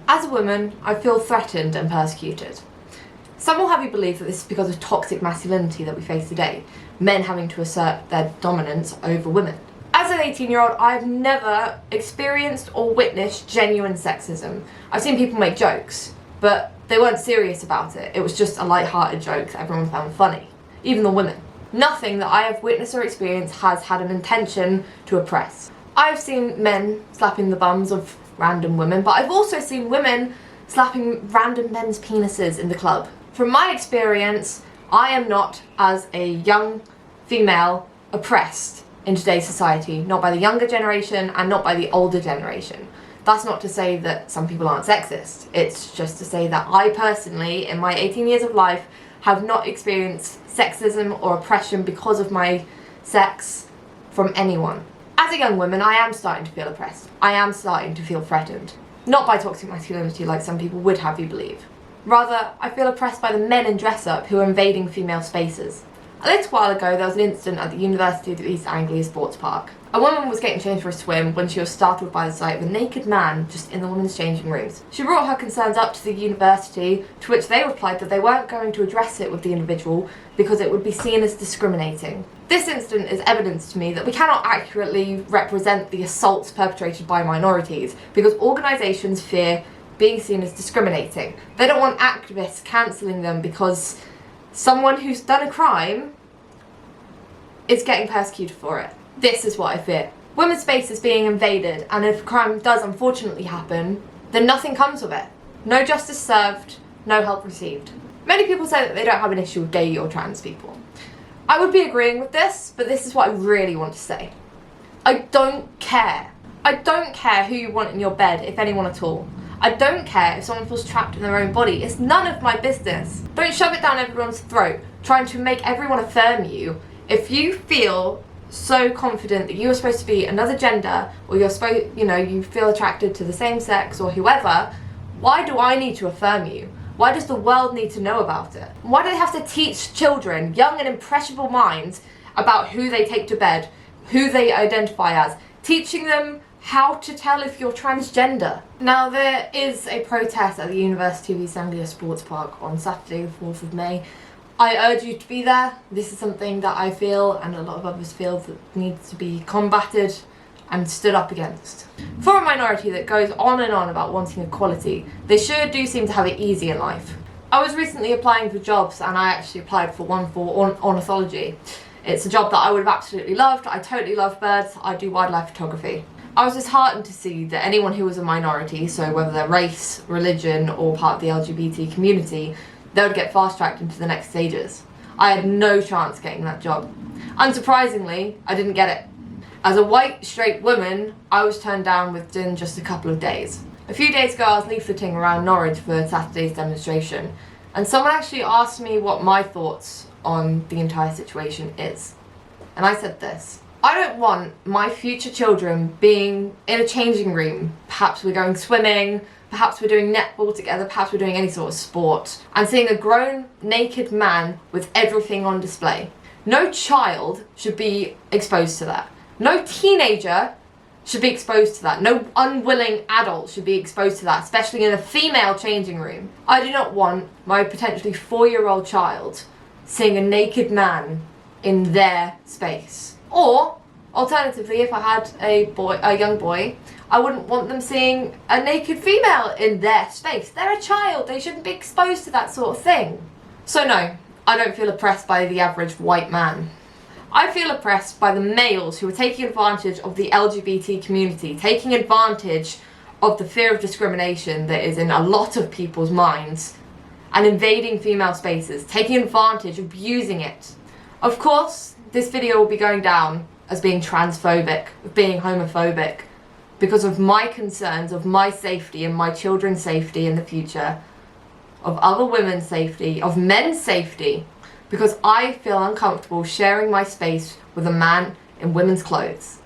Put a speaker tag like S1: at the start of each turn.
S1: As a woman, I feel threatened and persecuted. Some will have you believe that this is because of toxic masculinity that we face today, men having to assert their dominance over women. As an 18-year-old, I've never experienced or witnessed genuine sexism. I've seen people make jokes, but they weren't serious about it. It was just a light-hearted joke that everyone found funny, even the women. Nothing that I have witnessed or experienced has had an intention to oppress. I've seen men slapping the bums of random women, but I've also seen women slapping random men's penises in the club. From my experience, I am not, as a young female, oppressed in today's society, not by the younger generation and not by the older generation. That's not to say that some people aren't sexist. It's just to say that I personally, in my 18 years of life, have not experienced sexism or oppression because of my sex from anyone. As a young woman, I am starting to feel oppressed. I am starting to feel threatened. Not by toxic masculinity like some people would have you believe. Rather, I feel oppressed by the men in dress-up who are invading female spaces. A little while ago, there was an incident at the University of UEA Sportspark. A woman was getting changed for a swim when she was startled by the sight of a naked man just in the women's changing rooms. She brought her concerns up to the university, to which they replied that they weren't going to address it with the individual because it would be seen as discriminating. This incident is evidence to me that we cannot accurately represent the assaults perpetrated by minorities because organisations fear being seen as discriminating. They don't want activists cancelling them because someone who's done a crime is getting persecuted for it. This is what I fear. Women's space is being invaded, and if a crime does unfortunately happen, then nothing comes of it. No justice served, no help received. Many people say that they don't have an issue with gay or trans people. I would be agreeing with this, but this is what I really want to say. I don't care. I don't care who you want in your bed, if anyone at all. I don't care if someone feels trapped in their own body. It's none of my business. Don't shove it down everyone's throat, trying to make everyone affirm you. If you feel so confident that you are supposed to be another gender, or you're supposed, you feel attracted to the same sex or whoever, why do I need to affirm you? Why does the world need to know about it? Why do they have to teach children, young and impressionable minds, about who they take to bed, who they identify as, teaching them how to tell if you're transgender? Now, there is a protest at the University of UEA Sportspark on Saturday the 4th of May. I urge you to be there. This is something that I feel, and a lot of others feel, that needs to be combated and stood up against. For a minority that goes on and on about wanting equality, they sure do seem to have it easy in life. I was recently applying for jobs, and I actually applied for one for ornithology. It's a job that I would have absolutely loved. I totally love birds. I do wildlife photography. I was disheartened to see that anyone who was a minority, so whether they're race, religion, or part of the LGBT community, they would get fast-tracked into the next stages. I had no chance getting that job. Unsurprisingly, I didn't get it. As a white, straight woman, I was turned down within just a couple of days. A few days ago, I was leafleting around Norwich for Saturday's demonstration, and someone actually asked me what my thoughts on the entire situation is. And I said this: I don't want my future children being in a changing room. Perhaps we're going swimming, perhaps we're doing netball together, perhaps we're doing any sort of sport, and seeing a grown, naked man with everything on display. No child should be exposed to that. No teenager should be exposed to that. No unwilling adult should be exposed to that, especially in a female changing room. I do not want my potentially 4-year-old child seeing a naked man in their space. Or, alternatively, if I had a young boy, I wouldn't want them seeing a naked female in their space. They're a child, they shouldn't be exposed to that sort of thing. So no, I don't feel oppressed by the average white man. I feel oppressed by the males who are taking advantage of the LGBT community, taking advantage of the fear of discrimination that is in a lot of people's minds, and invading female spaces, taking advantage, abusing it. Of course, this video will be going down as being transphobic, being homophobic, because of my concerns of my safety and my children's safety in the future, of other women's safety, of men's safety, because I feel uncomfortable sharing my space with a man in women's clothes.